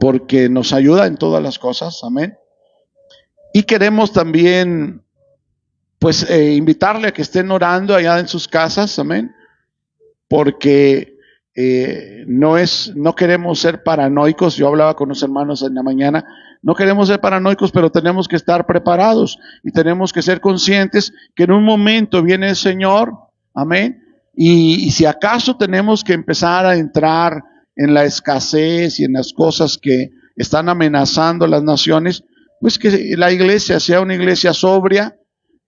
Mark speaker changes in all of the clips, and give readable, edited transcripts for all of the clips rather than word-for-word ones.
Speaker 1: porque nos ayuda en todas las cosas, amén. Y queremos también, pues, invitarle a que estén orando allá en sus casas, amén, porque no queremos ser paranoicos. Yo hablaba con los hermanos en la mañana, no queremos ser paranoicos, pero tenemos que estar preparados y tenemos que ser conscientes que en un momento viene el Señor, amén, y si acaso tenemos que empezar a entrar en la escasez y en las cosas que están amenazando las naciones, pues que la iglesia sea una iglesia sobria,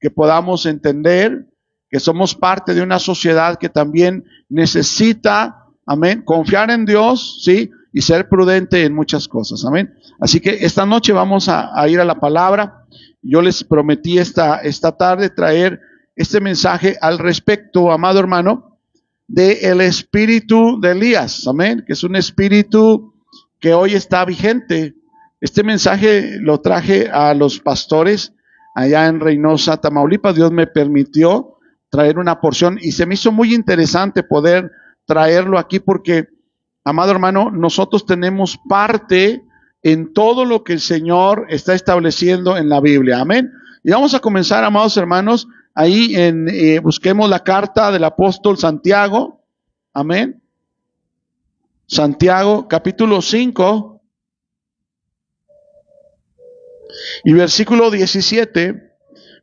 Speaker 1: que podamos entender que somos parte de una sociedad que también necesita, amén, confiar en Dios, ¿sí? Y ser prudente en muchas cosas, amén. Así que esta noche vamos a ir a la palabra. Yo les prometí esta tarde traer este mensaje al respecto, amado hermano, del espíritu de Elías, amén, que es un espíritu que hoy está vigente. Este mensaje lo traje a los pastores allá en Reynosa, Tamaulipas. Dios me permitió traer una porción y se me hizo muy interesante poder traerlo aquí porque, amado hermano, nosotros tenemos parte en todo lo que el Señor está estableciendo en la Biblia, amén. Y vamos a comenzar, amados hermanos, ahí busquemos la carta del apóstol Santiago, amén. Santiago, capítulo 5 y versículo 17,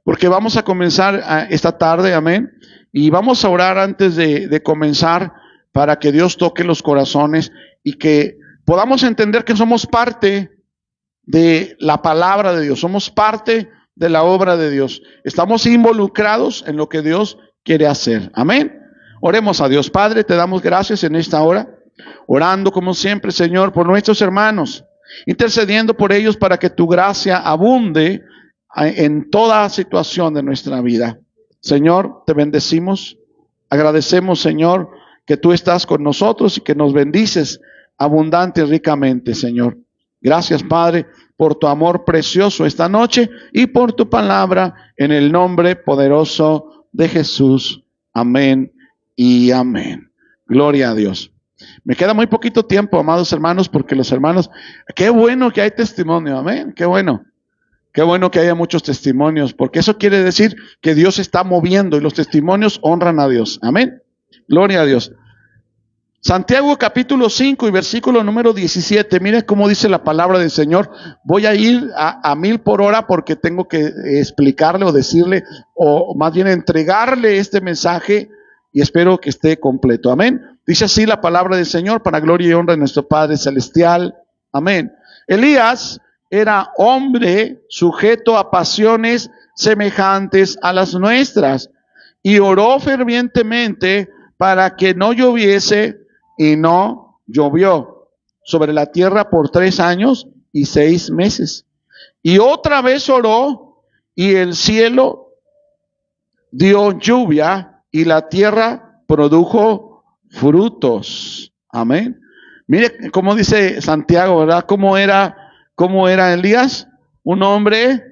Speaker 1: porque vamos a comenzar esta tarde, amén, y vamos a orar antes de comenzar para que Dios toque los corazones y que podamos entender que somos parte de la palabra de Dios, somos parte de la obra de Dios, estamos involucrados en lo que Dios quiere hacer, amén. Oremos a Dios. Padre, te damos gracias en esta hora, orando como siempre, Señor, por nuestros hermanos, intercediendo por ellos para que tu gracia abunde en toda situación de nuestra vida. Señor, te bendecimos, agradecemos, Señor, que tú estás con nosotros y que nos bendices abundante y ricamente, Señor. Gracias, Padre, por tu amor precioso esta noche y por tu palabra, en el nombre poderoso de Jesús. Amén y amén. Gloria a Dios. Me queda muy poquito tiempo, amados hermanos, porque los hermanos, qué bueno que hay testimonio, amén, qué bueno que haya muchos testimonios, porque eso quiere decir que Dios se está moviendo y los testimonios honran a Dios, amén, gloria a Dios. Santiago capítulo 5 y versículo número 17, mire cómo dice la palabra del Señor. Voy a ir a 1000 por hora porque tengo que explicarle o decirle, o más bien entregarle este mensaje y espero que esté completo, amén. Dice así la palabra del Señor para gloria y honra de nuestro Padre Celestial, amén. Elías era hombre sujeto a pasiones semejantes a las nuestras y oró fervientemente para que no lloviese y no llovió sobre la tierra por 3 años y 6 meses. Y otra vez oró y el cielo dio lluvia y la tierra produjo frutos. Amén. Mire cómo dice Santiago, ¿verdad? ¿Cómo era Elías? Un hombre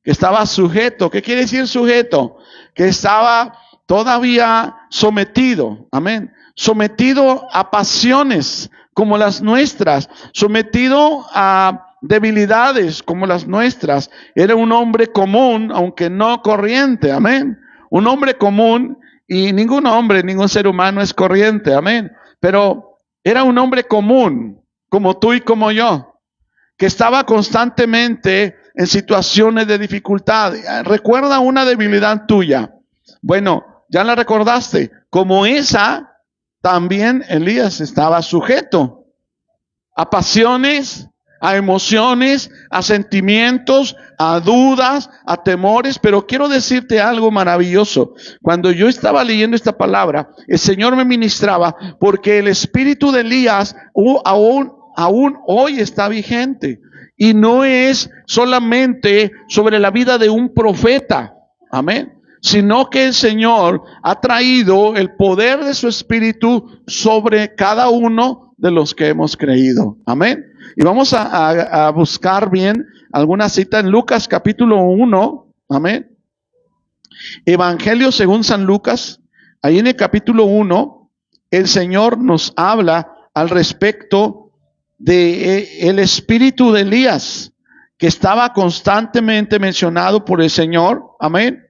Speaker 1: que estaba sujeto. ¿Qué quiere decir sujeto? Que estaba todavía sometido. Amén. Sometido a pasiones como las nuestras. Sometido a debilidades como las nuestras. Era un hombre común, aunque no corriente. Amén. Un hombre común, y ningún ser humano es corriente. Amén. Pero era un hombre común, como tú y como yo, que estaba constantemente en situaciones de dificultad. Recuerda una debilidad tuya. Bueno, ya la recordaste. Como esa, también Elías estaba sujeto a pasiones, a emociones, a sentimientos, a dudas, a temores. Pero quiero decirte algo maravilloso. Cuando yo estaba leyendo esta palabra, el Señor me ministraba porque el espíritu de Elías aún hoy está vigente. Y no es solamente sobre la vida de un profeta, amén, sino que el Señor ha traído el poder de su espíritu sobre cada uno de los que hemos creído, amén. Y vamos a buscar bien alguna cita en Lucas capítulo 1, amén. Evangelio según San Lucas, ahí en el capítulo 1, el Señor nos habla al respecto de el espíritu de Elías, que estaba constantemente mencionado por el Señor. Amén.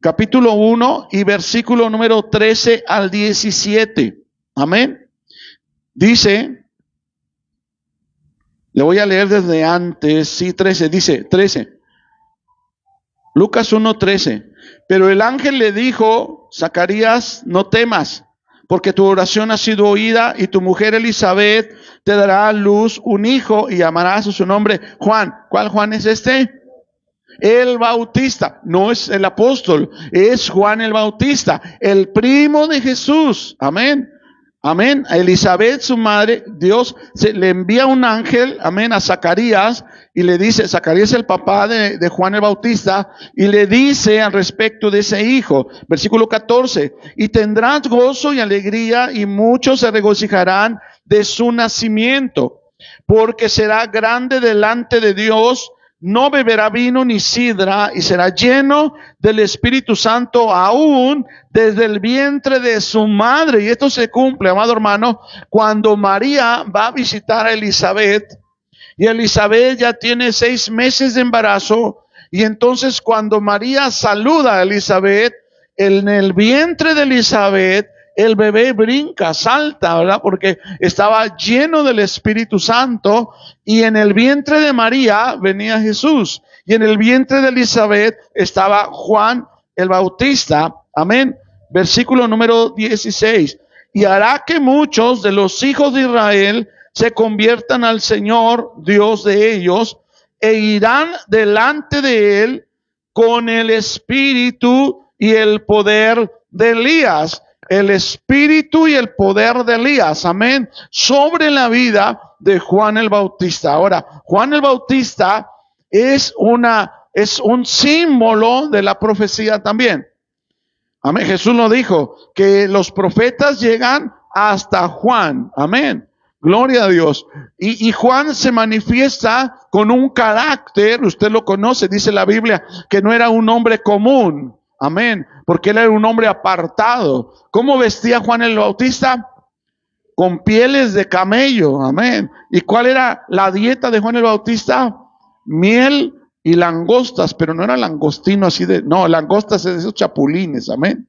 Speaker 1: Capítulo 1 y versículo número 13 al 17. Amén. Dice, le voy a leer desde antes, sí, 13, dice 13. Lucas 1:13. Pero el ángel le dijo, Zacarías, no temas, porque tu oración ha sido oída, y tu mujer Elizabeth te dará a luz un hijo y llamarás a su nombre Juan. ¿Cuál Juan es este? El Bautista. No es el apóstol, es Juan el Bautista, el primo de Jesús. Amén. Amén. A Elizabeth, su madre, Dios le envía un ángel, amén, a Zacarías, y le dice, Zacarías es el papá de Juan el Bautista, y le dice al respecto de ese hijo, versículo 14, y tendrás gozo y alegría, y muchos se regocijarán de su nacimiento, porque será grande delante de Dios. No beberá vino ni sidra, y será lleno del Espíritu Santo aún desde el vientre de su madre. Y esto se cumple, amado hermano, cuando María va a visitar a Elizabeth, y Elizabeth ya tiene 6 meses de embarazo, y entonces cuando María saluda a Elizabeth, en el vientre de Elizabeth, el bebé brinca, salta, ¿verdad? Porque estaba lleno del Espíritu Santo, y en el vientre de María venía Jesús, y en el vientre de Elizabeth estaba Juan el Bautista. Amén. Versículo número 16. Y hará que muchos de los hijos de Israel se conviertan al Señor, Dios de ellos, e irán delante de él con el espíritu y el poder de Elías. El espíritu y el poder de Elías, amén, sobre la vida de Juan el Bautista. Ahora, Juan el Bautista es un símbolo de la profecía también. Amén. Jesús lo dijo, que los profetas llegan hasta Juan. Amén. Gloria a Dios. Y Juan se manifiesta con un carácter, usted lo conoce, dice la Biblia, que no era un hombre común. Amén. Porque él era un hombre apartado. ¿Cómo vestía Juan el Bautista? Con pieles de camello. Amén. ¿Y cuál era la dieta de Juan el Bautista? Miel y langostas, pero no era langostino así de, no, langostas de esos chapulines. Amén.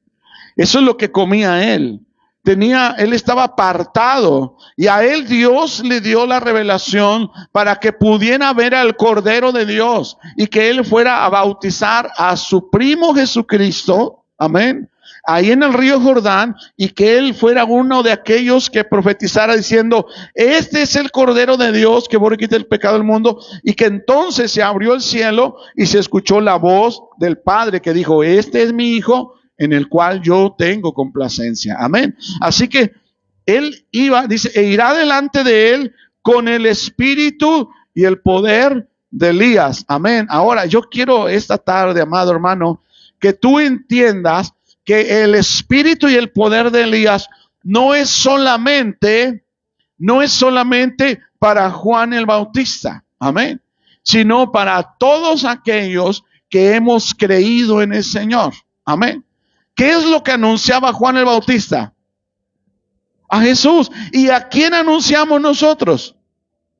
Speaker 1: Eso es lo que comía él. Él estaba apartado, y a él Dios le dio la revelación para que pudiera ver al Cordero de Dios, y que él fuera a bautizar a su primo Jesucristo, amén, ahí en el río Jordán, y que él fuera uno de aquellos que profetizara diciendo, este es el Cordero de Dios que borra y quita el pecado del mundo, y que entonces se abrió el cielo y se escuchó la voz del Padre que dijo, este es mi Hijo, en el cual yo tengo complacencia. Amén. Así que él iba, dice, e irá delante de él con el espíritu y el poder de Elías. Amén. Ahora, yo quiero esta tarde, amado hermano, que tú entiendas que el espíritu y el poder de Elías no es solamente para Juan el Bautista. Amén. Sino para todos aquellos que hemos creído en el Señor. Amén. ¿Qué es lo que anunciaba Juan el Bautista? A Jesús. ¿Y a quién anunciamos nosotros?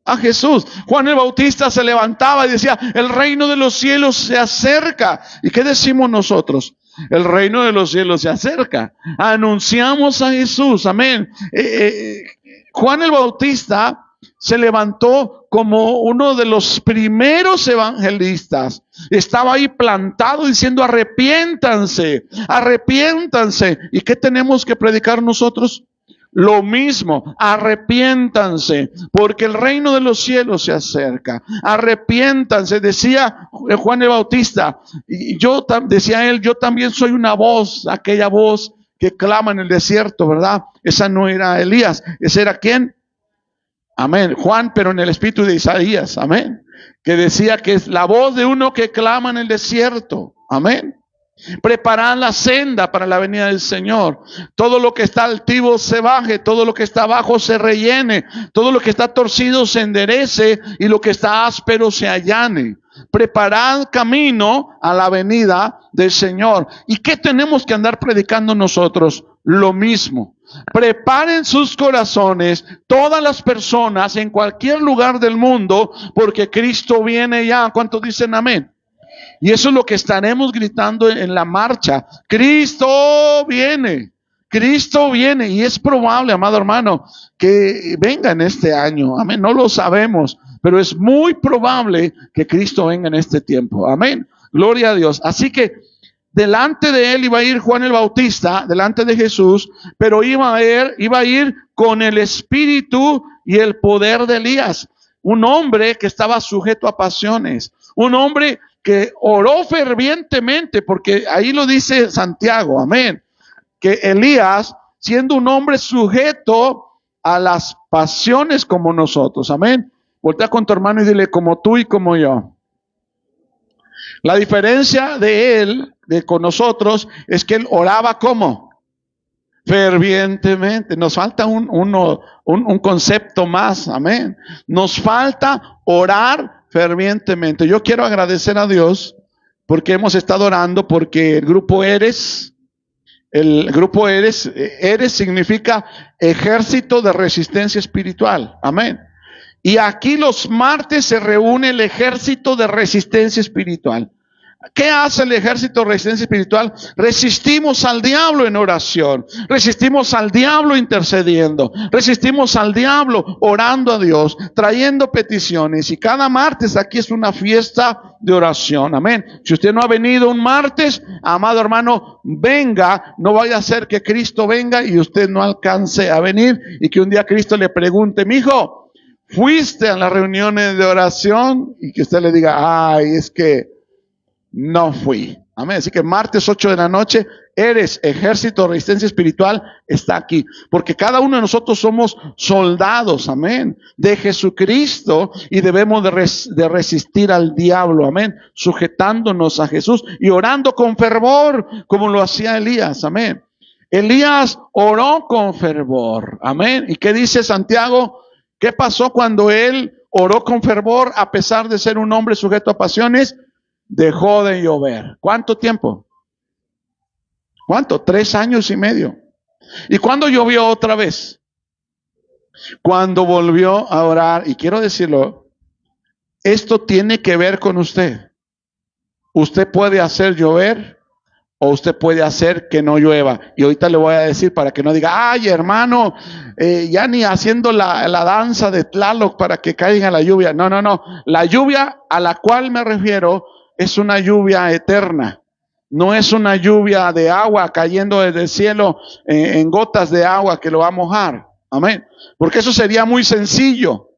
Speaker 1: A Jesús. Juan el Bautista se levantaba y decía, el reino de los cielos se acerca. ¿Y qué decimos nosotros? El reino de los cielos se acerca. Anunciamos a Jesús. Amén. Juan el Bautista se levantó como uno de los primeros evangelistas. Estaba ahí plantado diciendo, arrepiéntanse, arrepiéntanse. ¿Y qué tenemos que predicar nosotros? Lo mismo, arrepiéntanse, porque el reino de los cielos se acerca. Arrepiéntanse, decía Juan el Bautista. Y decía él, yo también soy una voz, aquella voz que clama en el desierto, ¿verdad? Esa no era Elías, ese era ¿quién? Amén. Juan, pero en el espíritu de Isaías. Amén. Que decía que es la voz de uno que clama en el desierto. Amén. Preparad la senda para la venida del Señor. Todo lo que está altivo se baje, todo lo que está abajo se rellene, todo lo que está torcido se enderece, y lo que está áspero se allane. Preparad camino a la venida del Señor. ¿Y qué tenemos que andar predicando nosotros? lo mismo. Preparen sus corazones, todas las personas en cualquier lugar del mundo, porque Cristo viene ya. ¿Cuántos dicen amén? Y eso es lo que estaremos gritando en la marcha. Cristo viene. Cristo viene, y es probable, amado hermano, que venga en este año. Amén. No lo sabemos, pero es muy probable que Cristo venga en este tiempo. Amén. Gloria a Dios. Así que delante de él iba a ir Juan el Bautista, delante de Jesús, pero iba a ir con el espíritu y el poder de Elías. Un hombre que estaba sujeto a pasiones. Un hombre que oró fervientemente, porque ahí lo dice Santiago. Amén. Que Elías, siendo un hombre sujeto a las pasiones como nosotros. Amén. Voltea con tu hermano y dile, como tú y como yo. La diferencia de él, con nosotros, es que él oraba ¿cómo? Fervientemente. Nos falta un concepto más. Amén. Nos falta orar fervientemente. Yo quiero agradecer a Dios porque hemos estado orando, porque el grupo Eres significa Ejército de Resistencia Espiritual. Amén. Y aquí los martes se reúne el Ejército de Resistencia Espiritual. ¿Qué hace el Ejército de Resistencia Espiritual? Resistimos al diablo en oración, resistimos al diablo intercediendo, resistimos al diablo orando a Dios, trayendo peticiones. Y cada martes aquí es una fiesta de oración. Amén. Si usted no ha venido un martes, amado hermano, venga. No vaya a ser que Cristo venga y usted no alcance a venir, y que un día Cristo le pregunte, mijo, ¿fuiste a las reuniones de oración? Y que usted le diga, ay, es que no fui. Amén. Así que martes 8 de la noche, Eres Ejército de Resistencia Espiritual, está aquí. Porque cada uno de nosotros somos soldados, amén, de Jesucristo, y debemos de resistir al diablo, amén, sujetándonos a Jesús y orando con fervor, como lo hacía Elías, amén. Elías oró con fervor, amén. ¿Y qué dice Santiago? ¿Qué pasó cuando él oró con fervor a pesar de ser un hombre sujeto a pasiones? Dejó de llover. ¿Cuánto tiempo? ¿Cuánto? 3 años y medio. ¿Y cuándo llovió otra vez? Cuando volvió a orar. Y quiero decirlo, esto tiene que ver con usted. Usted puede hacer llover o usted puede hacer que no llueva. Y ahorita le voy a decir para que no diga, ay hermano, ya ni haciendo la danza de Tlaloc para que caiga la lluvia. No. La lluvia a la cual me refiero es una lluvia eterna. No es una lluvia de agua cayendo desde el cielo en gotas de agua que lo va a mojar. Amén. Porque eso sería muy sencillo.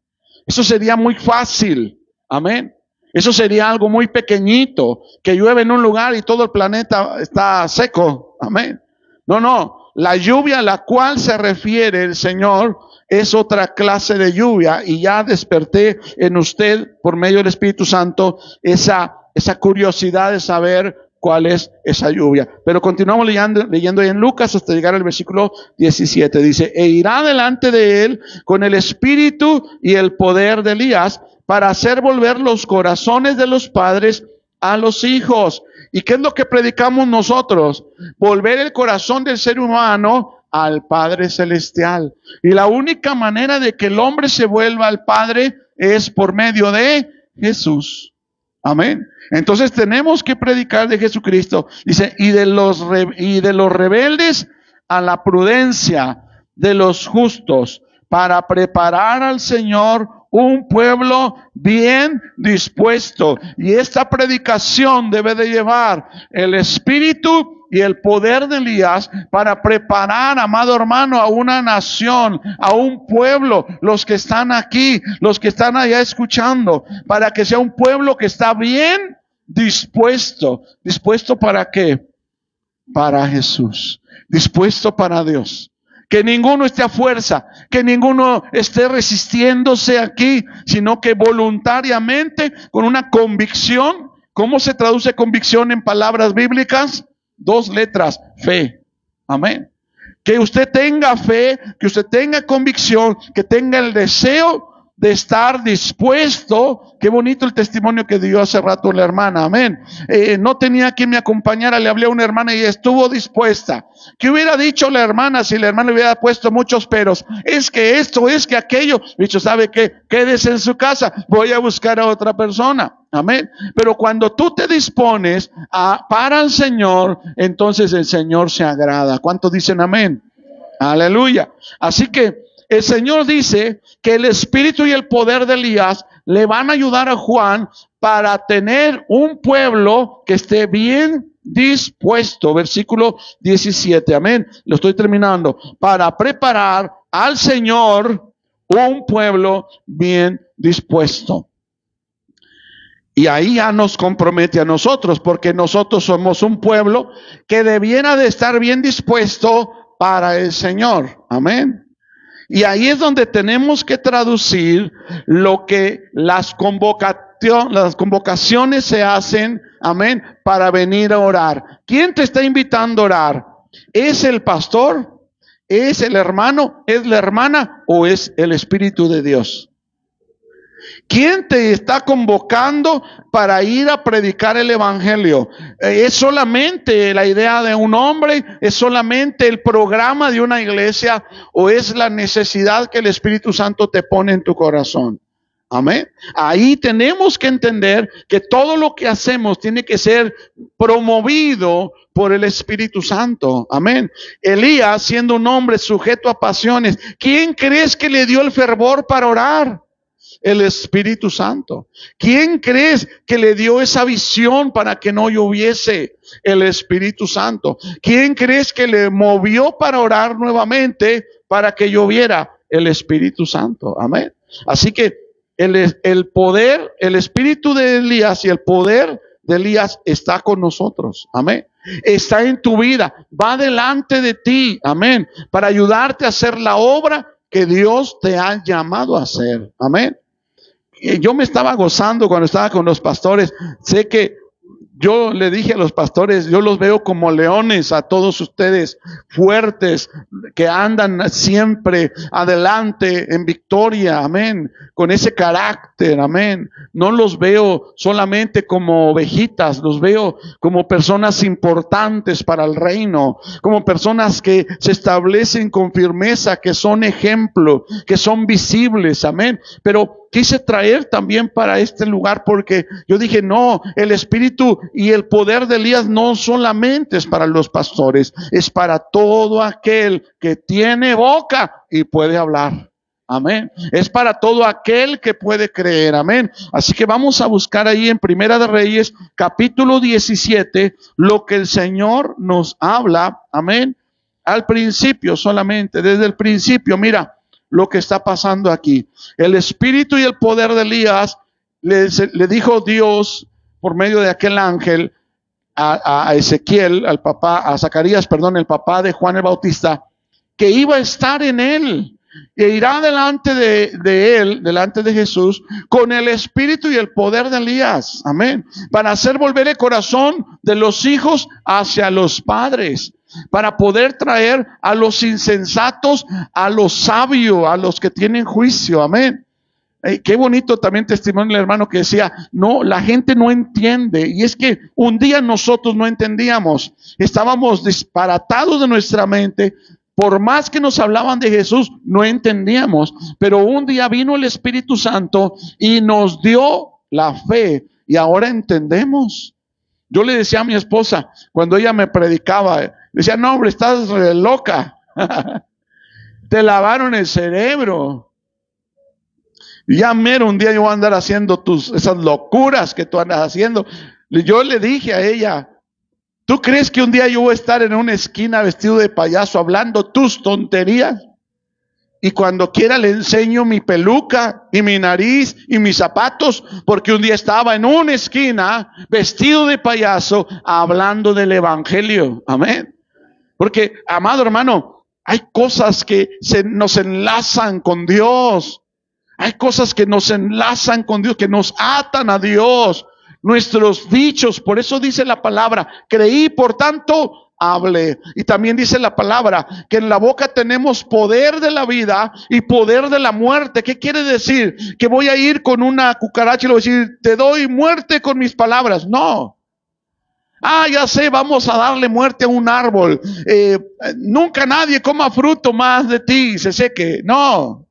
Speaker 1: Eso sería muy fácil. Amén. Eso sería algo muy pequeñito, que llueve en un lugar y todo el planeta está seco. Amén. No. La lluvia a la cual se refiere el Señor es otra clase de lluvia, y ya desperté en usted por medio del Espíritu Santo esa curiosidad de saber cuál es esa lluvia. Pero continuamos leyendo en Lucas hasta llegar al versículo 17. Dice, e irá delante de él con el espíritu y el poder de Elías para hacer volver los corazones de los padres a los hijos. ¿Y qué es lo que predicamos nosotros? Volver el corazón del ser humano al Padre Celestial. Y la única manera de que el hombre se vuelva al Padre es por medio de Jesús. Amén. Entonces tenemos que predicar de Jesucristo. Dice, y de los rebeldes a la prudencia de los justos, para preparar al Señor un pueblo bien dispuesto. Y esta predicación debe de llevar el espíritu y el poder de Elías para preparar, amado hermano, a una nación, a un pueblo, los que están aquí, los que están allá escuchando, para que sea un pueblo que está bien dispuesto. ¿Dispuesto para qué? Para Jesús. Dispuesto para Dios. Que ninguno esté a fuerza, que ninguno esté resistiéndose aquí, sino que voluntariamente, con una convicción. ¿Cómo se traduce convicción en palabras bíblicas? 2 letras, fe. Amén. Que usted tenga fe, que usted tenga convicción, que tenga el deseo de estar dispuesto. Qué bonito el testimonio que dio hace rato la hermana, amén. No tenía quien me acompañara, le hablé a una hermana y estuvo dispuesta. ¿Qué hubiera dicho la hermana si la hermana le hubiera puesto muchos peros? Es que esto, es que aquello. Dicho, ¿sabe qué? Quédese en su casa, voy a buscar a otra persona. Amén. Pero cuando tú te dispones para el Señor, entonces el Señor se agrada. ¿Cuántos dicen amén? Aleluya. Así que el Señor dice que el espíritu y el poder de Elías le van a ayudar a Juan para tener un pueblo que esté bien dispuesto. Versículo 17. Amén. Lo estoy terminando. Para preparar al Señor un pueblo bien dispuesto. Y ahí ya nos compromete a nosotros, porque nosotros somos un pueblo que debiera de estar bien dispuesto para el Señor. Amén. Y ahí es donde tenemos que traducir lo que las convocaciones se hacen, amén, para venir a orar. ¿Quién te está invitando a orar? ¿Es el pastor? ¿Es el hermano? ¿Es la hermana? ¿O es el Espíritu de Dios? ¿Quién te está convocando para ir a predicar el evangelio? ¿Es solamente la idea de un hombre? ¿Es solamente el programa de una iglesia? ¿O es la necesidad que el Espíritu Santo te pone en tu corazón? Amén. Ahí tenemos que entender que todo lo que hacemos tiene que ser promovido por el Espíritu Santo. Amén. Elías, siendo un hombre sujeto a pasiones, ¿quién crees que le dio el fervor para orar? El Espíritu Santo. ¿Quién crees que le dio esa visión para que no lloviese? El Espíritu Santo. ¿Quién crees que le movió para orar nuevamente para que lloviera? El Espíritu Santo. Amén. Así que el poder, el espíritu de Elías y el poder de Elías está con nosotros. Amén. Está en tu vida, va delante de ti. Amén. Para ayudarte a hacer la obra que Dios te ha llamado a hacer. Amén. Yo me estaba gozando cuando estaba con los pastores. Sé que yo le dije a los pastores, yo los veo como leones a todos ustedes, fuertes, que andan siempre adelante en victoria, amén, con ese carácter, amén. No los veo solamente como ovejitas, los veo como personas importantes para el reino, como personas que se establecen con firmeza, que son ejemplo, que son visibles, amén. Pero quise traer también para este lugar porque yo dije, no, el espíritu y el poder de Elías no solamente es para los pastores, es para todo aquel que tiene boca y puede hablar. Amén. Es para todo aquel que puede creer. Amén. Así que vamos a buscar ahí en Primera de Reyes, capítulo 17, lo que el Señor nos habla. Amén. Al principio solamente, desde el principio, mira lo que está pasando aquí. El espíritu y el poder de Elías le dijo Dios por medio de aquel ángel a Ezequiel, al papá, a Zacarías, perdón, el papá de Juan el Bautista, que iba a estar en él e irá delante de él, delante de Jesús, con el espíritu y el poder de Elías. Amén. Para hacer volver el corazón de los hijos hacia los padres, para poder traer a los insensatos, a los sabios, a los que tienen juicio. Amén. Qué bonito también testimonio del hermano que decía, no, la gente no entiende. Y es que un día nosotros no entendíamos, estábamos disparatados de nuestra mente. Por más que nos hablaban de Jesús, no entendíamos. Pero un día vino el Espíritu Santo y nos dio la fe. Y ahora entendemos. Yo le decía a mi esposa, cuando ella me predicaba, decía, no hombre, estás loca. Te lavaron el cerebro. Y ya mero, un día yo voy a andar haciendo esas locuras que tú andas haciendo. Yo le dije a ella, ¿tú crees que un día yo voy a estar en una esquina vestido de payaso hablando tus tonterías? Y cuando quiera le enseño mi peluca y mi nariz y mis zapatos, porque un día estaba en una esquina vestido de payaso hablando del evangelio. Amén. Porque, amado hermano, hay cosas que nos enlazan con Dios. Hay cosas que nos enlazan con Dios, que nos atan a Dios. Nuestros dichos, por eso dice la palabra, creí, por tanto hable. Y también dice la palabra que en la boca tenemos poder de la vida y poder de la muerte. ¿Qué quiere decir? Que voy a ir con una cucaracha y le voy a decir, te doy muerte con mis palabras. No. Ya sé, vamos a darle muerte a un árbol. Nunca nadie coma fruto más de ti y se seque. No.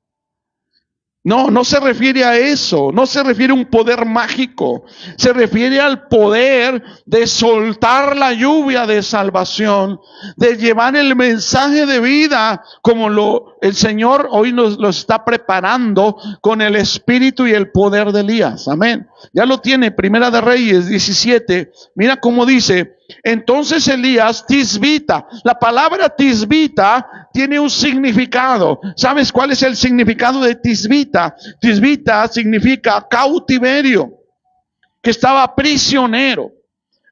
Speaker 1: No se refiere a eso, no se refiere a un poder mágico, se refiere al poder de soltar la lluvia de salvación, de llevar el mensaje de vida como el Señor hoy nos lo está preparando con el espíritu y el poder de Elías. Amén. Ya lo tiene, Primera de Reyes 17, mira cómo dice. Entonces Elías tisbita. La palabra tisbita tiene un significado. ¿Sabes cuál es el significado de tisbita? Tisbita significa cautiverio, que estaba prisionero.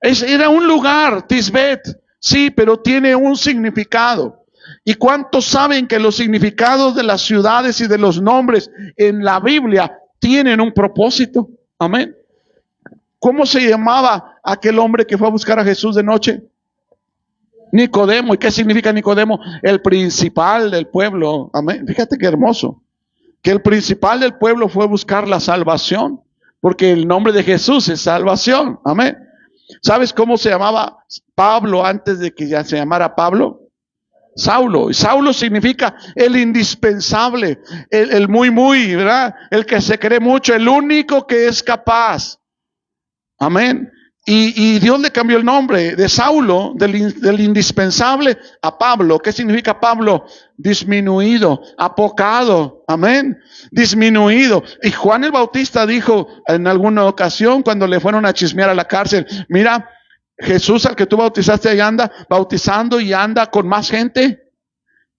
Speaker 1: Era un lugar, Tisbet, sí, pero tiene un significado. ¿Y cuántos saben que los significados de las ciudades y de los nombres en la Biblia tienen un propósito? Amén. ¿Cómo se llamaba aquel hombre que fue a buscar a Jesús de noche? Nicodemo. ¿Y qué significa Nicodemo? El principal del pueblo. Amén. Fíjate qué hermoso. Que el principal del pueblo fue a buscar la salvación. Porque el nombre de Jesús es salvación. Amén. ¿Sabes cómo se llamaba Pablo antes de que ya se llamara Pablo? Saulo. Y Saulo significa el indispensable. El muy, ¿verdad? El que se cree mucho. El único que es capaz. Amén. Y Dios le cambió el nombre de Saulo, del indispensable, a Pablo. ¿Qué significa Pablo? Disminuido, apocado. Amén. Disminuido. Y Juan el Bautista dijo en alguna ocasión cuando le fueron a chismear a la cárcel, mira, Jesús al que tú bautizaste ahí anda bautizando y anda con más gente.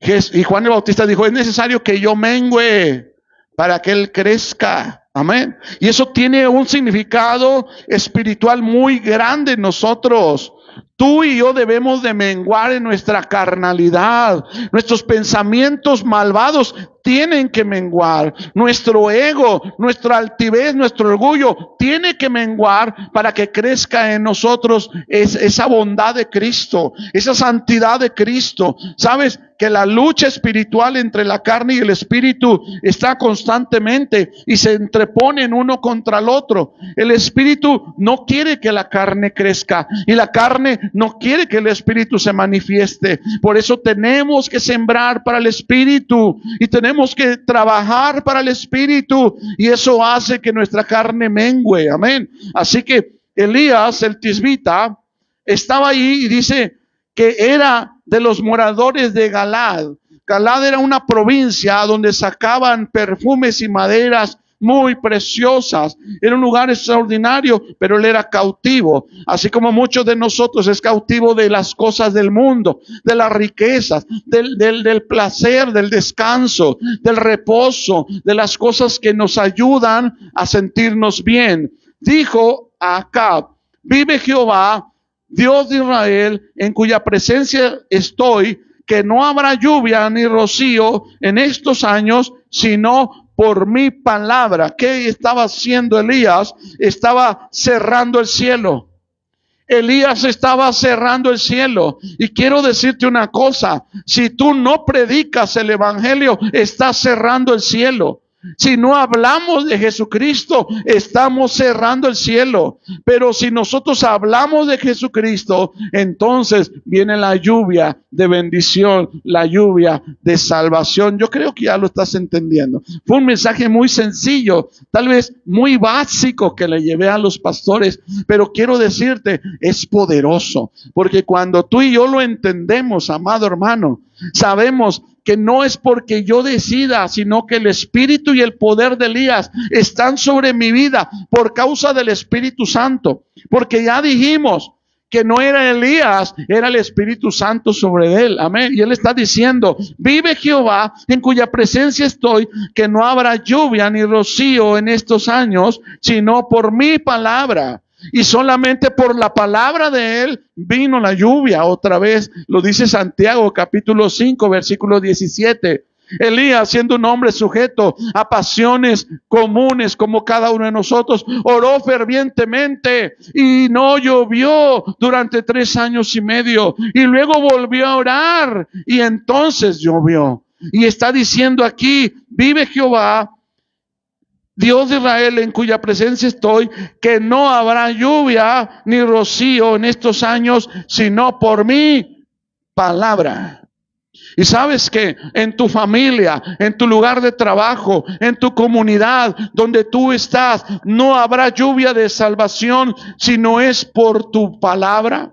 Speaker 1: Y Juan el Bautista dijo, es necesario que yo mengüe para que él crezca. Amén. Y eso tiene un significado espiritual muy grande en nosotros. Tú y yo debemos de menguar en nuestra carnalidad. Nuestros pensamientos malvados tienen que menguar. Nuestro ego, nuestra altivez, nuestro orgullo tiene que menguar para que crezca en nosotros esa bondad de Cristo, esa santidad de Cristo. ¿Sabes? Que la lucha espiritual entre la carne y el espíritu está constantemente y se entreponen uno contra el otro. El espíritu no quiere que la carne crezca y la carne no quiere que el espíritu se manifieste. Por eso tenemos que sembrar para el espíritu y tenemos que trabajar para el espíritu, y eso hace que nuestra carne mengüe. Amén. Así que Elías, el tisbita, estaba ahí y dice que era de los moradores de Galad. Galad era una provincia donde sacaban perfumes y maderas muy preciosas. Era un lugar extraordinario, pero él era cautivo, así como muchos de nosotros es cautivo de las cosas del mundo, de las riquezas, del placer, del descanso, del reposo, de las cosas que nos ayudan a sentirnos bien. Dijo a Acab, vive Jehová, Dios de Israel, en cuya presencia estoy, que no habrá lluvia ni rocío en estos años, sino por mi palabra. ¿Qué estaba haciendo Elías? Estaba cerrando el cielo. Elías estaba cerrando el cielo. Y quiero decirte una cosa, si tú no predicas el evangelio, estás cerrando el cielo. Si no hablamos de Jesucristo, estamos cerrando el cielo. Pero si nosotros hablamos de Jesucristo, entonces viene la lluvia de bendición, la lluvia de salvación. Yo creo que ya lo estás entendiendo. Fue un mensaje muy sencillo, tal vez muy básico que le llevé a los pastores, pero quiero decirte, es poderoso. Porque cuando tú y yo lo entendemos, amado hermano, sabemos que no es porque yo decida, sino que el Espíritu y el poder de Elías están sobre mi vida por causa del Espíritu Santo. Porque ya dijimos que no era Elías, era el Espíritu Santo sobre él. Amén. Y él está diciendo, vive Jehová, en cuya presencia estoy, que no habrá lluvia ni rocío en estos años, sino por mi palabra. Y solamente por la palabra de él vino la lluvia. Otra vez lo dice Santiago capítulo 5 versículo 17. Elías, siendo un hombre sujeto a pasiones comunes como cada uno de nosotros, oró fervientemente y no llovió durante 3 años y medio. Y luego volvió a orar y entonces llovió. Y está diciendo aquí, vive Jehová, Dios de Israel, en cuya presencia estoy, que no habrá lluvia ni rocío en estos años, sino por mi palabra. Y sabes que en tu familia, en tu lugar de trabajo, en tu comunidad, donde tú estás, no habrá lluvia de salvación si no es por tu palabra.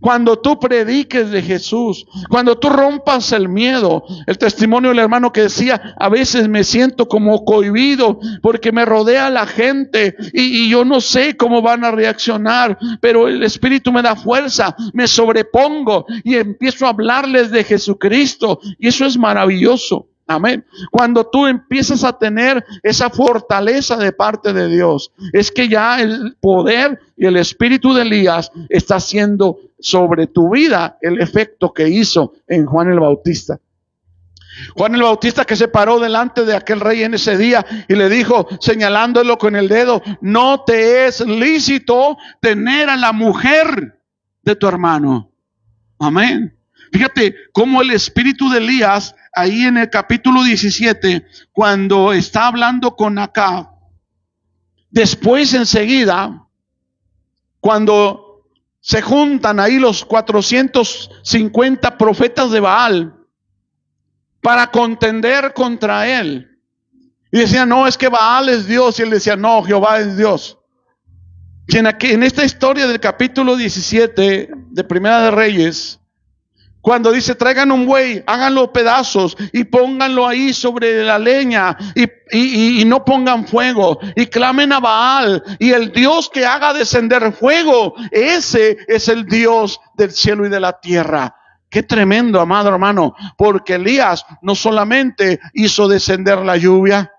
Speaker 1: Cuando tú prediques de Jesús, cuando tú rompas el miedo, el testimonio del hermano que decía, a veces me siento como cohibido porque me rodea la gente y yo no sé cómo van a reaccionar, pero el Espíritu me da fuerza, me sobrepongo y empiezo a hablarles de Jesucristo y eso es maravilloso. Amén. Cuando tú empiezas a tener esa fortaleza de parte de Dios, es que ya el poder y el espíritu de Elías está haciendo sobre tu vida el efecto que hizo en Juan el Bautista. Juan el Bautista, que se paró delante de aquel rey en ese día y le dijo, señalándolo con el dedo, no te es lícito tener a la mujer de tu hermano. Amén. Fíjate cómo el espíritu de Elías, ahí en el capítulo 17, cuando está hablando con Acab, después enseguida, cuando se juntan ahí los 450 profetas de Baal para contender contra él, y decían, no, es que Baal es Dios, y él decía, no, Jehová es Dios. Y en esta historia del capítulo 17 de Primera de Reyes, cuando dice, traigan un buey, háganlo pedazos y pónganlo ahí sobre la leña y no pongan fuego y clamen a Baal y el Dios que haga descender fuego, ese es el Dios del cielo y de la tierra. Qué tremendo, amado hermano, porque Elías no solamente hizo descender la lluvia,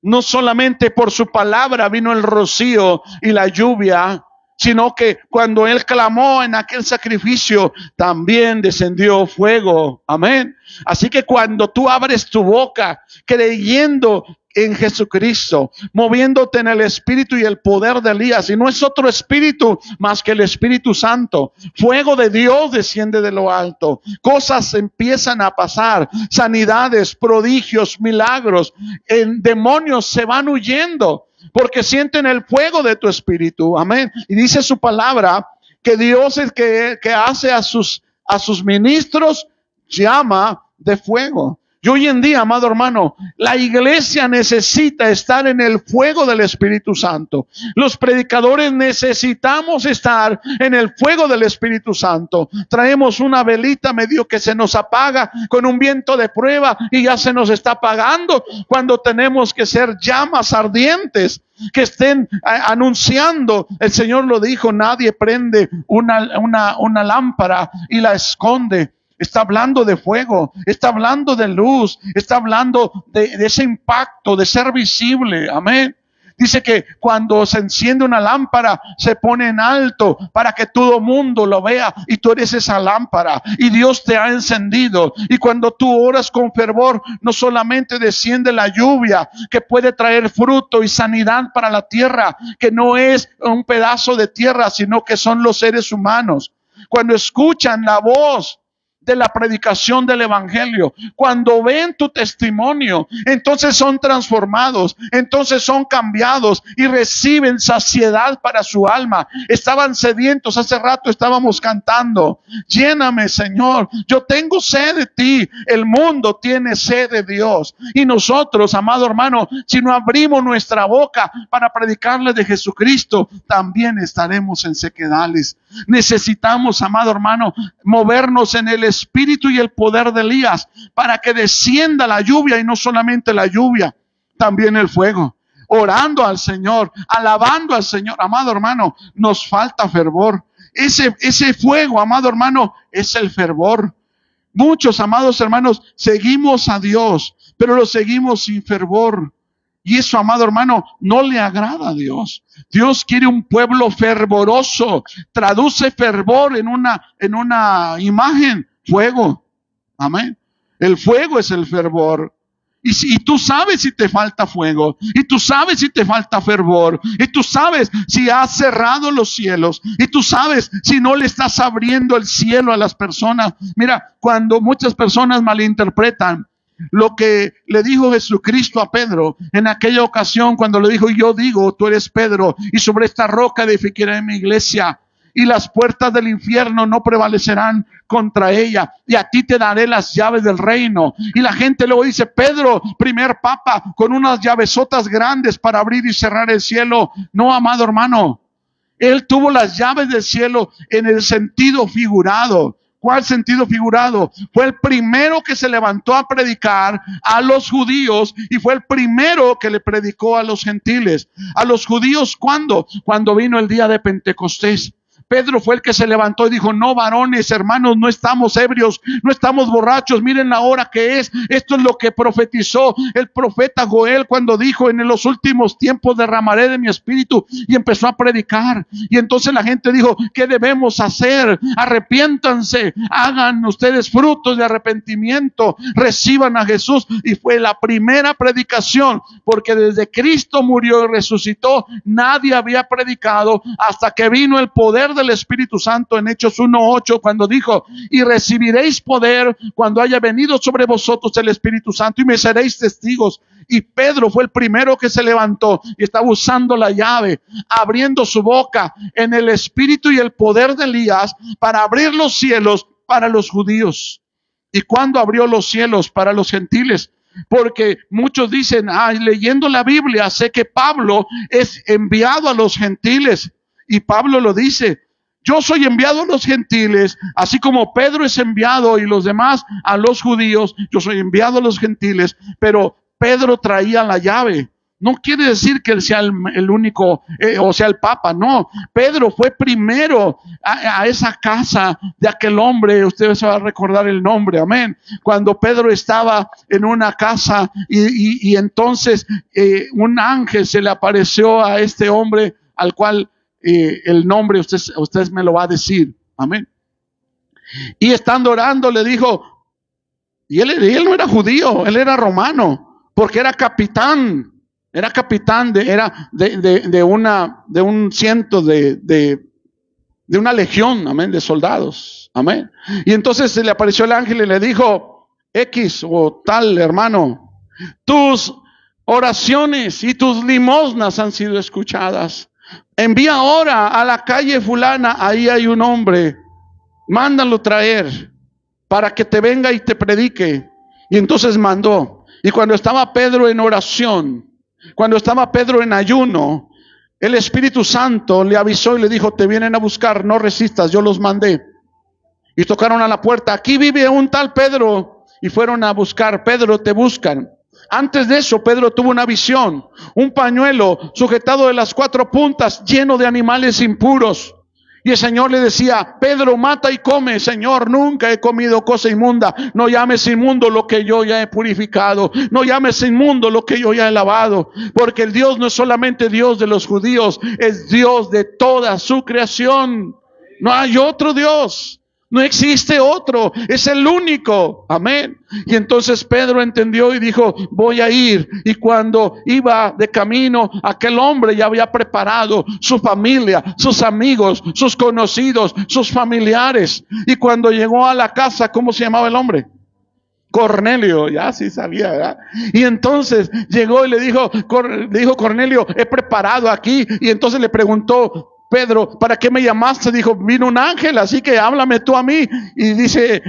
Speaker 1: no solamente por su palabra vino el rocío y la lluvia, sino que cuando él clamó en aquel sacrificio, también descendió fuego. Amén. Así que cuando tú abres tu boca creyendo en Jesucristo, moviéndote en el espíritu y el poder de Elías, y no es otro espíritu más que el Espíritu Santo, fuego de Dios desciende de lo alto, cosas empiezan a pasar, sanidades, prodigios, milagros, demonios se van huyendo porque sienten el fuego de tu espíritu. Amén. Y dice su palabra que Dios es que hace a sus ministros llama de fuego. Y hoy en día, amado hermano, la iglesia necesita estar en el fuego del Espíritu Santo. Los predicadores necesitamos estar en el fuego del Espíritu Santo. Traemos una velita medio que se nos apaga con un viento de prueba y ya se nos está apagando, cuando tenemos que ser llamas ardientes que estén anunciando. El Señor lo dijo, nadie prende una lámpara y la esconde. Está hablando de fuego, está hablando de luz, está hablando de ese impacto, de ser visible. Amén. Dice que cuando se enciende una lámpara, se pone en alto para que todo mundo lo vea, y tú eres esa lámpara y Dios te ha encendido. Y cuando tú oras con fervor, no solamente desciende la lluvia que puede traer fruto y sanidad para la tierra, que no es un pedazo de tierra, sino que son los seres humanos. Cuando escuchan la voz de la predicación del evangelio, cuando ven tu testimonio, entonces son transformados, entonces son cambiados y reciben saciedad para su alma. Estaban sedientos, hace rato estábamos cantando, lléname, Señor, yo tengo sed de ti. El mundo tiene sed de Dios, y nosotros, amado hermano, si no abrimos nuestra boca para predicarle de Jesucristo, también estaremos en sequedales. Necesitamos, amado hermano, movernos en el espíritu y el poder de Elías para que descienda la lluvia, y no solamente la lluvia, también el fuego. Orando al Señor, alabando al Señor. Amado hermano, nos falta fervor. Ese fuego, amado hermano, es el fervor. Muchos, amados hermanos, seguimos a Dios, pero lo seguimos sin fervor. Y eso, amado hermano, no le agrada a Dios. Dios quiere un pueblo fervoroso. Traduce fervor en una imagen: fuego. Amén. El fuego es el fervor. Y tú sabes si te falta fuego, y tú sabes si te falta fervor, y tú sabes si has cerrado los cielos, y tú sabes si no le estás abriendo el cielo a las personas. Mira, cuando muchas personas malinterpretan lo que le dijo Jesucristo a Pedro en aquella ocasión, cuando le dijo: yo digo, tú eres Pedro, y sobre esta roca edificaré mi iglesia, y las puertas del infierno no prevalecerán contra ella, y a ti te daré las llaves del reino. Y la gente luego dice: Pedro, primer papa, con unas llavesotas grandes para abrir y cerrar el cielo. No, amado hermano, él tuvo las llaves del cielo en el sentido figurado. ¿Cuál sentido figurado? Fue el primero que se levantó a predicar a los judíos, y fue el primero que le predicó a los gentiles. A los judíos, ¿cuándo? Cuando vino el día de Pentecostés. Pedro fue el que se levantó y dijo: no, varones, hermanos, no estamos ebrios, no estamos borrachos, miren la hora que es. Esto es lo que profetizó el profeta Joel cuando dijo: en los últimos tiempos derramaré de mi espíritu. Y empezó a predicar. Y entonces la gente dijo: ¿qué debemos hacer? Arrepiéntanse, hagan ustedes frutos de arrepentimiento, reciban a Jesús. Y fue la primera predicación, porque desde Cristo murió y resucitó, nadie había predicado hasta que vino el poder del Espíritu Santo en Hechos 1:8, cuando dijo: y recibiréis poder cuando haya venido sobre vosotros el Espíritu Santo, y me seréis testigos. Y Pedro fue el primero que se levantó y estaba usando la llave, abriendo su boca en el espíritu y el poder de Elías para abrir los cielos para los judíos. ¿Y cuándo abrió los cielos para los gentiles? Porque muchos dicen: leyendo la Biblia sé que Pablo es enviado a los gentiles. Y Pablo lo dice: yo soy enviado a los gentiles, así como Pedro es enviado y los demás a los judíos. Yo soy enviado a los gentiles, pero Pedro traía la llave. No quiere decir que él sea el único, o sea, el papa. No, Pedro fue primero a esa casa de aquel hombre. Ustedes se van a recordar el nombre, amén. Cuando Pedro estaba en una casa y entonces un ángel se le apareció a este hombre, al cual el nombre ustedes me lo va a decir, amén. Y estando orando le dijo, y él no era judío, él era romano, porque era capitán de un ciento de una legión, amén, de soldados, amén. Y entonces se le apareció el ángel y le dijo: X o tal hermano, tus oraciones y tus limosnas han sido escuchadas. Envía ahora a la calle fulana, ahí hay un hombre, mándalo traer para que te venga y te predique. Y entonces mandó. Y cuando estaba Pedro en oración, cuando estaba Pedro en ayuno, el Espíritu Santo le avisó y le dijo: te vienen a buscar, no resistas, yo los mandé. Y tocaron a la puerta: aquí vive un tal Pedro. Y fueron a buscar: Pedro, te buscan. Antes de eso, Pedro tuvo una visión, un pañuelo sujetado de las 4 puntas, lleno de animales impuros. Y el Señor le decía: Pedro, mata y come. Señor, nunca he comido cosa inmunda. No llames inmundo lo que yo ya he purificado. No llames inmundo lo que yo ya he lavado. Porque el Dios no es solamente Dios de los judíos, es Dios de toda su creación. No hay otro Dios. No existe otro, es el único, amén. Y entonces Pedro entendió y dijo: voy a ir. Y cuando iba de camino, aquel hombre ya había preparado su familia, sus amigos, sus conocidos, sus familiares. Y cuando llegó a la casa, ¿cómo se llamaba el hombre? Cornelio, ya sí sabía, ¿verdad? Y entonces llegó y le dijo Cornelio: he preparado aquí. Y entonces le preguntó Pedro: ¿para qué me llamaste? Dijo: vino un ángel, así que háblame tú a mí. Y dice: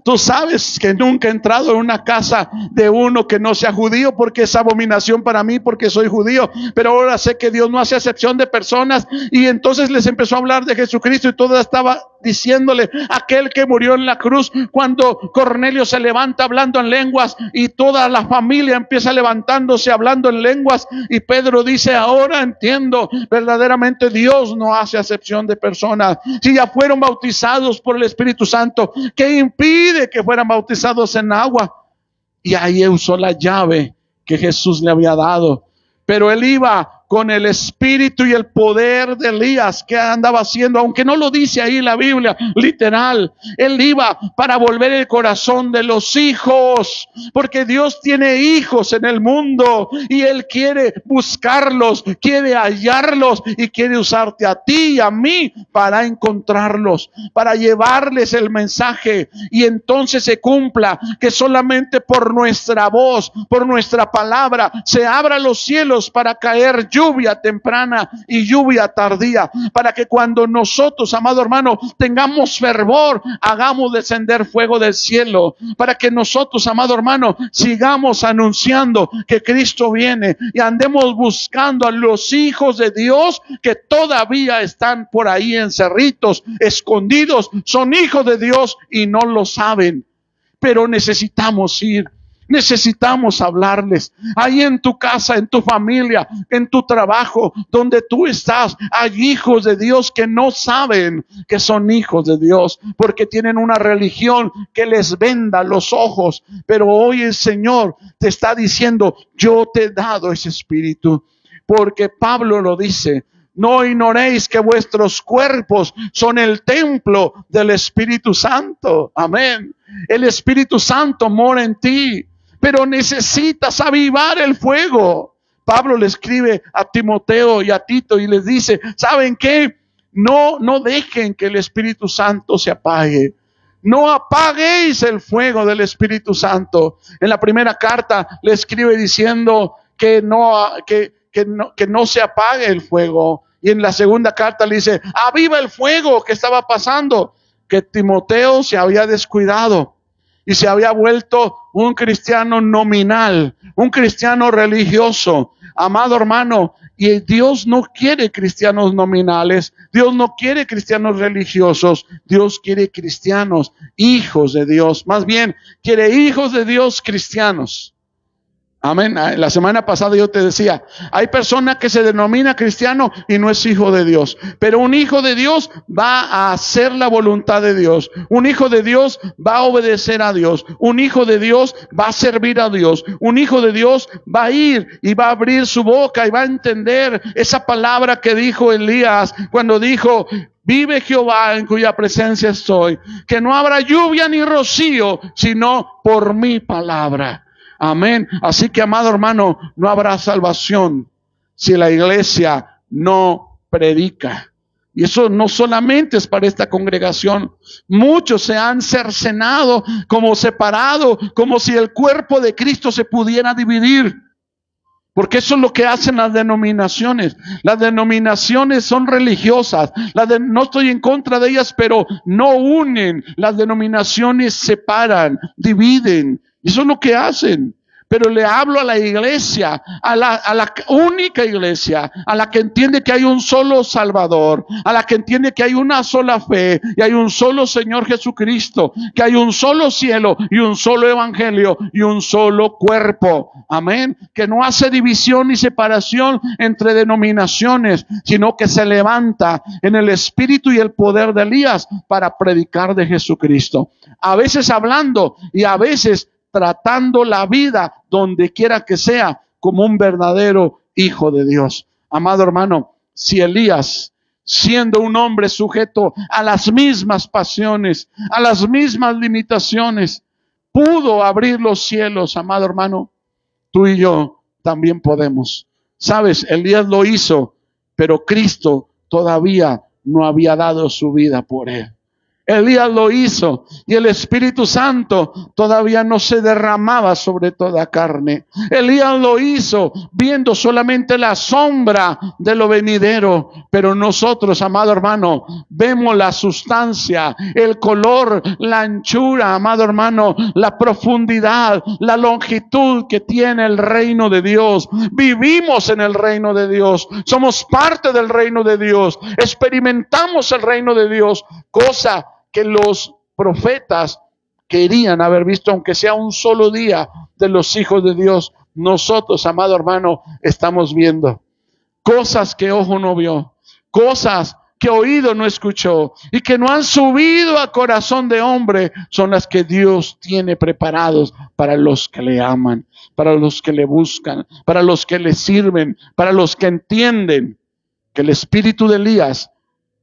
Speaker 1: tú sabes que nunca he entrado en una casa de uno que no sea judío, porque es abominación para mí, porque soy judío. Pero ahora sé que Dios no hace acepción de personas. Y entonces les empezó a hablar de Jesucristo, y todo estaba diciéndole: aquel que murió en la cruz. Cuando Cornelio se levanta hablando en lenguas, y toda la familia empieza levantándose hablando en lenguas, y Pedro dice: ahora entiendo, verdaderamente Dios no hace acepción de personas. Si ya fueron bautizados por el Espíritu Santo, ¿qué impide que fueran bautizados en agua? Y ahí usó la llave que Jesús le había dado. Pero él iba con el espíritu y el poder de Elías. ¿Qué andaba haciendo? Aunque no lo dice ahí la Biblia, literal. Él iba para volver el corazón de los hijos, porque Dios tiene hijos en el mundo y Él quiere buscarlos, quiere hallarlos y quiere usarte a ti y a mí para encontrarlos, para llevarles el mensaje y entonces se cumpla que solamente por nuestra voz, por nuestra palabra, se abran los cielos para caer lluvia temprana y lluvia tardía, para que cuando nosotros, amado hermano, tengamos fervor, hagamos descender fuego del cielo, para que nosotros, amado hermano, sigamos anunciando que Cristo viene y andemos buscando a los hijos de Dios que todavía están por ahí encerritos, escondidos, son hijos de Dios y no lo saben, pero necesitamos ir. Necesitamos hablarles. Ahí en tu casa, en tu familia, en tu trabajo, donde tú estás, hay hijos de Dios que no saben que son hijos de Dios, porque tienen una religión que les venda los ojos. Pero hoy el Señor te está diciendo, yo te he dado ese espíritu, porque Pablo lo dice. No ignoréis que vuestros cuerpos son el templo del Espíritu Santo. Amén. El Espíritu Santo mora en ti, pero necesitas avivar el fuego. Pablo le escribe a Timoteo y a Tito y les dice, ¿saben qué? No dejen que el Espíritu Santo se apague. No apaguéis el fuego del Espíritu Santo. En la primera carta le escribe diciendo que no se apague el fuego. Y en la segunda carta le dice, aviva el fuego. ¿Qué estaba pasando? Que Timoteo se había descuidado y se había vuelto un cristiano nominal, un cristiano religioso. Amado hermano, y Dios no quiere cristianos nominales, Dios no quiere cristianos religiosos, Dios quiere cristianos, hijos de Dios. Más bien, quiere hijos de Dios cristianos. Amén. La semana pasada yo te decía, hay personas que se denomina cristiano y no es hijo de Dios. Pero un hijo de Dios va a hacer la voluntad de Dios. Un hijo de Dios va a obedecer a Dios. Un hijo de Dios va a servir a Dios. Un hijo de Dios va a ir y va a abrir su boca y va a entender esa palabra que dijo Elías cuando dijo, vive Jehová en cuya presencia estoy, que no habrá lluvia ni rocío, sino por mi palabra. Amén. Así que, amado hermano, no habrá salvación si la iglesia no predica. Y eso no solamente es para esta congregación. Muchos se han cercenado, como separado, como si el cuerpo de Cristo se pudiera dividir. Porque eso es lo que hacen las denominaciones. Las denominaciones son religiosas. No estoy en contra de ellas, pero no unen. Las denominaciones separan, dividen. Eso es lo que hacen. Pero le hablo a la iglesia, a la única iglesia, a la que entiende que hay un solo Salvador, a la que entiende que hay una sola fe y hay un solo Señor Jesucristo, que hay un solo cielo y un solo evangelio y un solo cuerpo. Amén. Que no hace división ni separación entre denominaciones, sino que se levanta en el espíritu y el poder de Elías para predicar de Jesucristo. A veces hablando y a veces tratando la vida donde quiera que sea como un verdadero hijo de Dios. Amado hermano, si Elías, siendo un hombre sujeto a las mismas pasiones, a las mismas limitaciones, pudo abrir los cielos, amado hermano, tú y yo también podemos. Sabes, Elías lo hizo, pero Cristo todavía no había dado su vida por él. Elías lo hizo y el Espíritu Santo todavía no se derramaba sobre toda carne. Elías lo hizo viendo solamente la sombra de lo venidero, pero nosotros, amado hermano, vemos la sustancia, el color, la anchura, amado hermano, la profundidad, la longitud que tiene el reino de Dios. Vivimos en el reino de Dios, somos parte del reino de Dios, experimentamos el reino de Dios, cosa que los profetas querían haber visto, aunque sea un solo día de los hijos de Dios. Nosotros, amado hermano, estamos viendo cosas que ojo no vio, cosas que oído no escuchó y que no han subido a corazón de hombre son las que Dios tiene preparados para los que le aman, para los que le buscan, para los que le sirven, para los que entienden que el espíritu de Elías,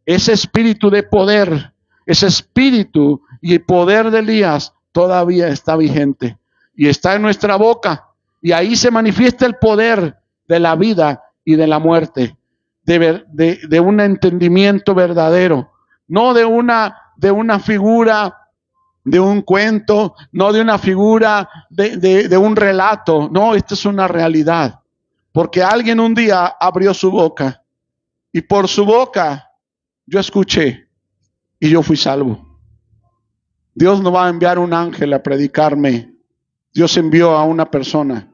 Speaker 1: ese espíritu de poder, ese espíritu y el poder de Elías todavía está vigente y está en nuestra boca, y ahí se manifiesta el poder de la vida y de la muerte, de un entendimiento verdadero, no de una figura, de un cuento, no de una figura de un relato. No, esta es una realidad, porque alguien un día abrió su boca y por su boca yo escuché y yo fui salvo. Dios no va a enviar un ángel a predicarme. Dios envió a una persona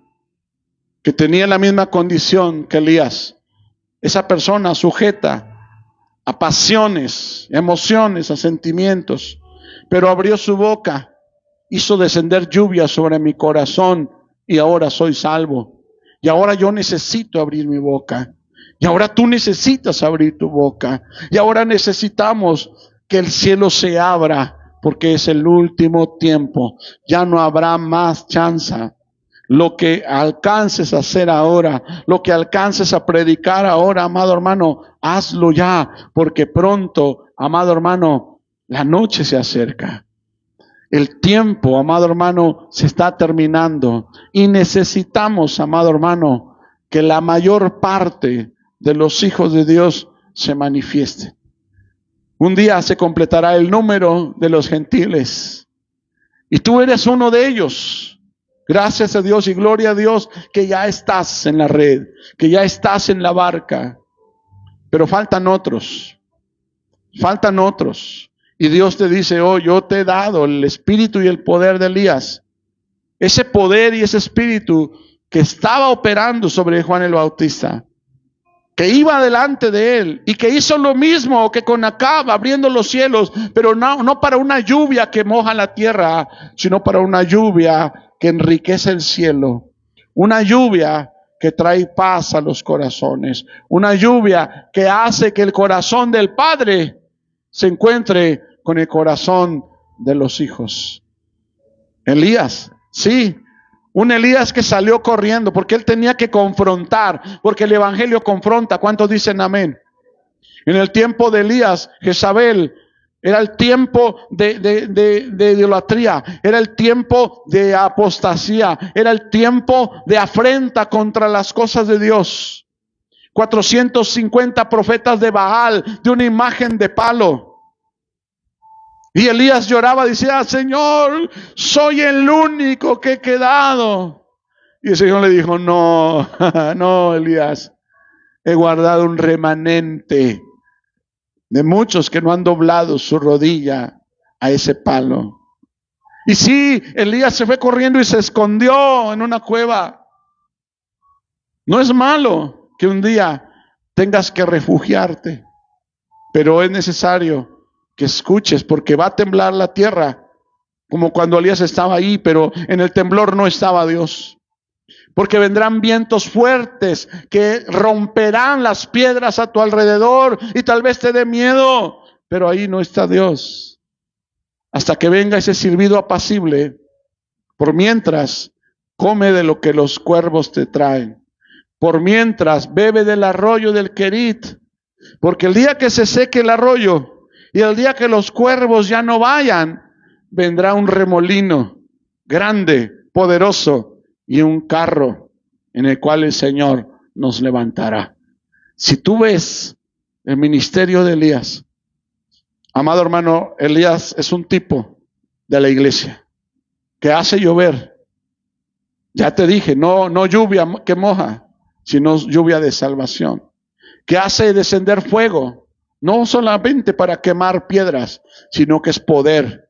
Speaker 1: que tenía la misma condición que Elías. Esa persona sujeta a pasiones, emociones, a sentimientos, pero abrió su boca, hizo descender lluvia sobre mi corazón y ahora soy salvo. Y ahora yo necesito abrir mi boca. Y ahora tú necesitas abrir tu boca. Y ahora necesitamos que el cielo se abra, porque es el último tiempo. Ya no habrá más chance. Lo que alcances a hacer ahora, lo que alcances a predicar ahora, amado hermano, hazlo ya, porque pronto, amado hermano, la noche se acerca. El tiempo, amado hermano, se está terminando y necesitamos, amado hermano, que la mayor parte de los hijos de Dios se manifiesten. Un día se completará el número de los gentiles y tú eres uno de ellos. Gracias a Dios y gloria a Dios que ya estás en la red, que ya estás en la barca. Pero faltan otros. Y Dios te dice, oh, yo te he dado el espíritu y el poder de Elías. Ese poder y ese espíritu que estaba operando sobre Juan el Bautista, que iba delante de él y que hizo lo mismo que con Acab, abriendo los cielos, pero no para una lluvia que moja la tierra, sino para una lluvia que enriquece el cielo, una lluvia que trae paz a los corazones, una lluvia que hace que el corazón del Padre se encuentre con el corazón de los hijos. Elías, sí, un Elías que salió corriendo porque él tenía que confrontar, porque el evangelio confronta. ¿Cuántos dicen amén? En el tiempo de Elías, Jezabel, era el tiempo de idolatría, era el tiempo de apostasía, era el tiempo de afrenta contra las cosas de Dios. 450 profetas de Baal, de una imagen de palo. Y Elías lloraba, decía, Señor, soy el único que he quedado. Y el Señor le dijo, no, no, Elías, he guardado un remanente de muchos que no han doblado su rodilla a ese palo. Y sí, Elías se fue corriendo y se escondió en una cueva. No es malo que un día tengas que refugiarte, pero es necesario que escuches, porque va a temblar la tierra, como cuando Elías estaba ahí, pero en el temblor no estaba Dios. Porque vendrán vientos fuertes que romperán las piedras a tu alrededor y tal vez te dé miedo, pero ahí no está Dios. Hasta que venga ese silbido apacible, por mientras, come de lo que los cuervos te traen. Por mientras, bebe del arroyo del Querit, porque el día que se seque el arroyo y el día que los cuervos ya no vayan, vendrá un remolino grande, poderoso, y un carro en el cual el Señor nos levantará. Si tú ves el ministerio de Elías, amado hermano, Elías es un tipo de la iglesia que hace llover. Ya te dije, no lluvia que moja, sino lluvia de salvación. Que hace descender fuego, no solamente para quemar piedras, sino que es poder.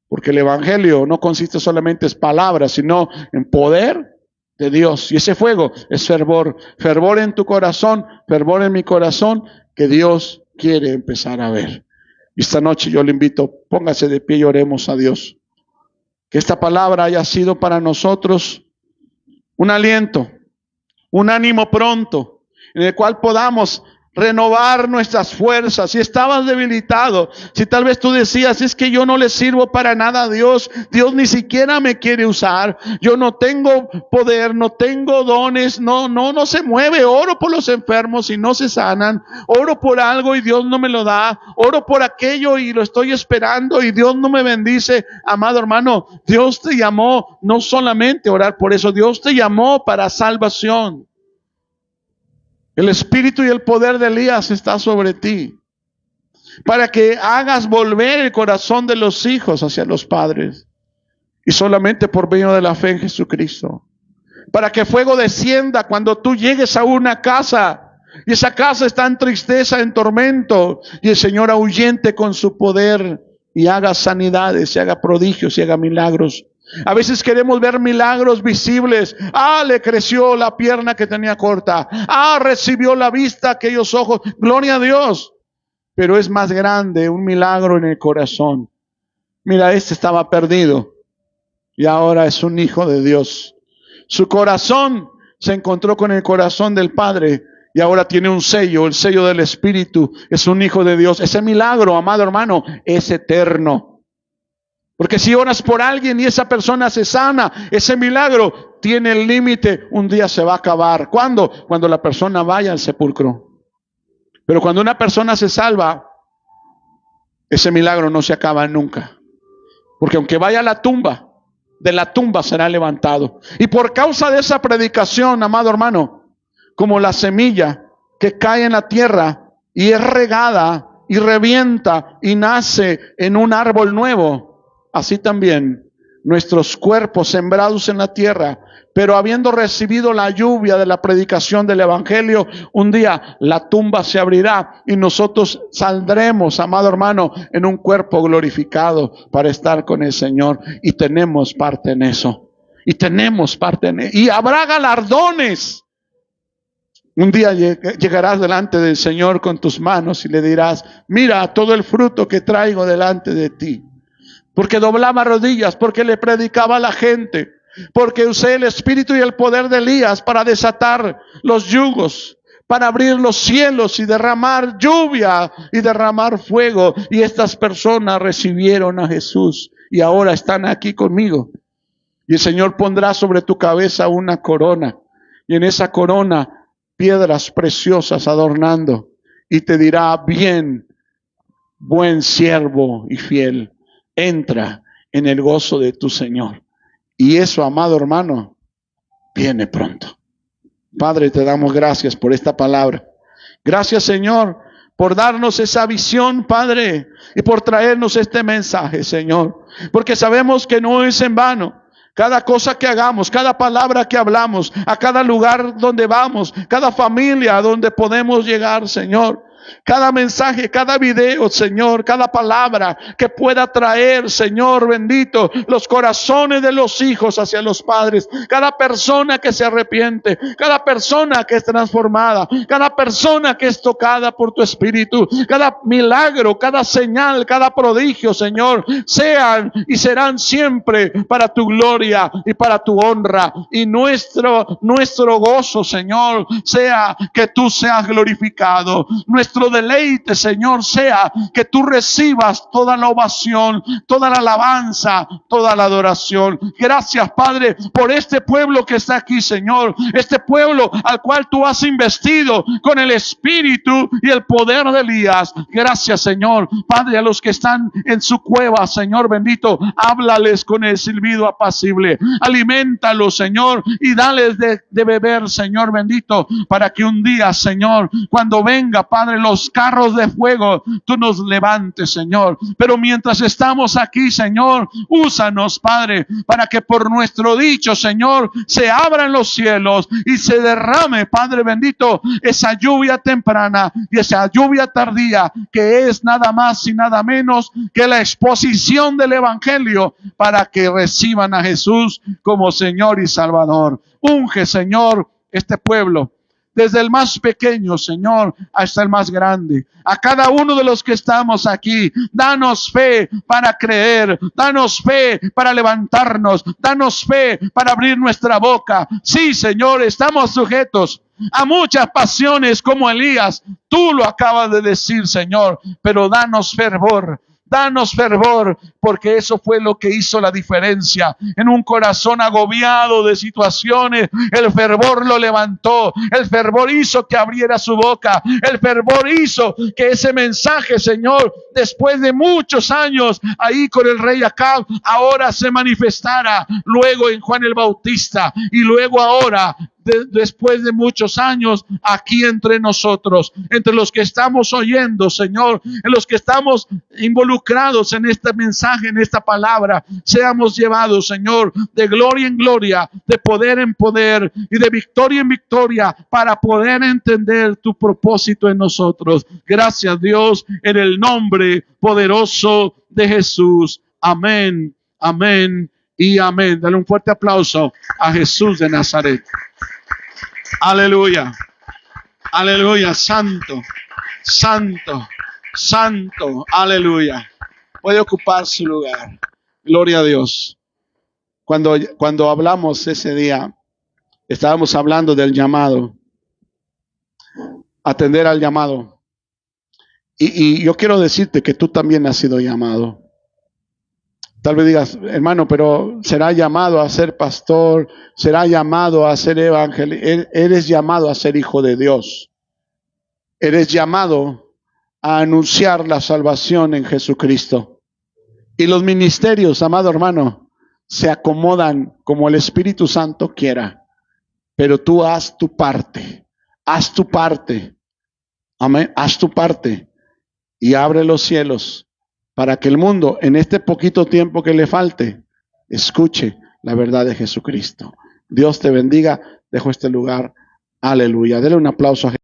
Speaker 1: Porque el evangelio no consiste solamente en palabras, sino en poder de Dios. Y ese fuego es fervor. Fervor en tu corazón, fervor en mi corazón, que Dios quiere empezar a ver. Y esta noche yo le invito, póngase de pie y oremos a Dios. Que esta palabra haya sido para nosotros un aliento, un ánimo pronto, en el cual podamos renovar nuestras fuerzas. Si estabas debilitado, si tal vez tú decías, es que yo no le sirvo para nada a Dios, Dios ni siquiera me quiere usar, yo no tengo poder, no tengo dones, no se mueve. Oro por los enfermos y no se sanan, oro por algo y Dios no me lo da, oro por aquello y lo estoy esperando y Dios no me bendice. Amado hermano, Dios te llamó no solamente a orar por eso, Dios te llamó para salvación. El espíritu y el poder de Elías está sobre ti, para que hagas volver el corazón de los hijos hacia los padres, y solamente por medio de la fe en Jesucristo. Para que fuego descienda cuando tú llegues a una casa, y esa casa está en tristeza, en tormento, y el Señor ahuyente con su poder, y haga sanidades, y haga prodigios, y haga milagros. A veces queremos ver milagros visibles. Le creció la pierna que tenía corta. Recibió la vista, aquellos ojos. Gloria a Dios. Pero es más grande un milagro en el corazón. Mira, este estaba perdido y ahora es un hijo de Dios. Su corazón se encontró con el corazón del Padre y ahora tiene un sello, el sello del Espíritu. Es un hijo de Dios. Ese milagro, amado hermano, es eterno. Porque si oras por alguien y esa persona se sana, ese milagro tiene el límite. Un día se va a acabar. ¿Cuándo? Cuando la persona vaya al sepulcro. Pero cuando una persona se salva, ese milagro no se acaba nunca. Porque aunque vaya a la tumba, de la tumba será levantado. Y por causa de esa predicación, amado hermano, como la semilla que cae en la tierra y es regada y revienta y nace en un árbol nuevo, así también nuestros cuerpos sembrados en la tierra, pero habiendo recibido la lluvia de la predicación del evangelio, un día la tumba se abrirá y nosotros saldremos, amado hermano, en un cuerpo glorificado para estar con el Señor. Y tenemos parte en eso. Y habrá galardones. Un día llegarás delante del Señor con tus manos y le dirás, mira todo el fruto que traigo delante de ti. Porque doblaba rodillas, porque le predicaba a la gente, porque usé el espíritu y el poder de Elías para desatar los yugos, para abrir los cielos y derramar lluvia y derramar fuego. Y estas personas recibieron a Jesús y ahora están aquí conmigo. Y el Señor pondrá sobre tu cabeza una corona, y en esa corona piedras preciosas adornando, y te dirá, bien, buen siervo y fiel, entra en el gozo de tu Señor. Y eso, amado hermano, viene pronto. Padre, te damos gracias por esta palabra. Gracias, Señor, por darnos esa visión, Padre, y por traernos este mensaje, Señor. Porque sabemos que no es en vano. Cada cosa que hagamos, cada palabra que hablamos, a cada lugar donde vamos, cada familia a donde podemos llegar, Señor. Cada mensaje, cada video, Señor, cada palabra que pueda traer, Señor bendito, los corazones de los hijos hacia los padres. Cada persona que se arrepiente, cada persona que es transformada, cada persona que es tocada por tu Espíritu, cada milagro, cada señal, cada prodigio, Señor, sean y serán siempre para tu gloria y para tu honra. Y nuestro gozo, Señor, sea que tú seas glorificado. Nuestro deleite, Señor, sea que tú recibas toda la ovación, toda la alabanza, toda la adoración. Gracias, Padre, por este pueblo que está aquí, Señor. Este pueblo al cual tú has investido con el espíritu y el poder de Elías. Gracias, Señor. Padre, a los que están en su cueva, Señor bendito, háblales con el silbido apacible. Aliméntalos, Señor, y dales de beber, Señor bendito, para que un día, Señor, cuando venga, Padre, los carros de fuego, tú nos levantes, Señor. Pero mientras estamos aquí, Señor, úsanos, Padre, para que por nuestro dicho, Señor, se abran los cielos y se derrame, Padre bendito, esa lluvia temprana y esa lluvia tardía, que es nada más y nada menos que la exposición del evangelio, para que reciban a Jesús como Señor y Salvador. Unge, Señor, este pueblo. desde el más pequeño, Señor, hasta el más grande. A cada uno de los que estamos aquí, danos fe para creer, danos fe para levantarnos, danos fe para abrir nuestra boca. Sí, Señor, estamos sujetos a muchas pasiones como Elías. Tú lo acabas de decir, Señor, pero danos fervor. Danos fervor, porque eso fue lo que hizo la diferencia. En un corazón agobiado de situaciones, el fervor lo levantó. El fervor hizo que abriera su boca. El fervor hizo que ese mensaje, Señor, después de muchos años ahí con el rey Acab, ahora se manifestara. Luego en Juan el Bautista y luego ahora, después de muchos años, aquí entre nosotros, entre los que estamos oyendo, Señor, en los que estamos involucrados en este mensaje, en esta palabra, seamos llevados, Señor, de gloria en gloria, de poder en poder y de victoria en victoria, para poder entender tu propósito en nosotros. Gracias, Dios, en el nombre poderoso de Jesús. Amén, amén y amén. Dale un fuerte aplauso a Jesús de Nazaret. Aleluya, aleluya, santo, santo, santo, aleluya. Puede ocupar su lugar. Gloria a Dios. Cuando hablamos ese día, estábamos hablando del llamado, atender al llamado. Y yo quiero decirte que tú también has sido llamado. Tal vez digas, hermano, pero será llamado a ser pastor, será llamado a ser evangelista. Eres llamado a ser hijo de Dios. Eres llamado a anunciar la salvación en Jesucristo. Y los ministerios, amado hermano, se acomodan como el Espíritu Santo quiera. Pero tú haz tu parte. Haz tu parte. Amén. Haz tu parte. Y abre los cielos, para que el mundo, en este poquito tiempo que le falte, escuche la verdad de Jesucristo. Dios te bendiga. Dejo este lugar. Aleluya. Dele un aplauso a Jesús.